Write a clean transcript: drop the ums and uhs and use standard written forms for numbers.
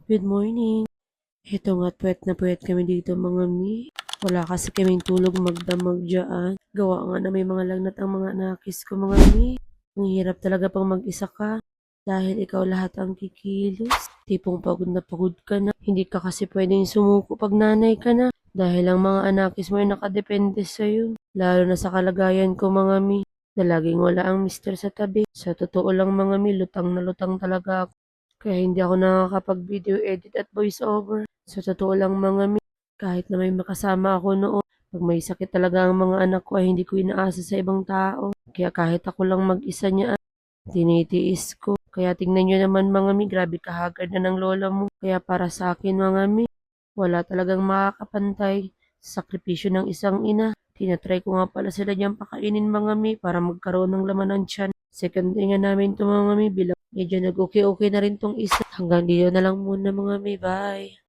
Good morning. Ito nga't puwet na puwet kami dito mga mi. Wala kasi kaming tulog magdamag diyaan. Gawa nga na may mga lagnat ang mga anakis ko mga mi. Ang hirap talaga pang mag-isa ka. Dahil ikaw lahat ang kikilos. Tipong pagod na pagod ka na. Hindi ka kasi pwedeng sumuko pag nanay ka na. Dahil ang mga anakis mo ay nakadepende sa'yo. Lalo na sa kalagayan ko mga mi. Na laging wala ang mister sa tabi. Sa totoo lang mga mi, lutang na lutang talaga ako. Kaya hindi ako nakakapag-video edit at voice over. Sa totoo lang mga mi, kahit na may makasama ako noon, pag may sakit talaga ang mga anak ko ay hindi ko inaasa sa ibang tao. Kaya kahit ako lang mag-isa niya, tinitiis ko. Kaya tingnan nyo naman mga mi, grabe kahagad na ng lola mo. Kaya para sa akin mga mi, wala talagang makakapantay sa sakripisyo ng isang ina. Tinatry ko nga pala sila diyang pakainin mga mi para magkaroon ng laman ng tiyan. Second day nga namin ito mga mi, bilang medyo nag-okay-okay na rin tong isa. Hanggang dito na lang muna mga mi, bye!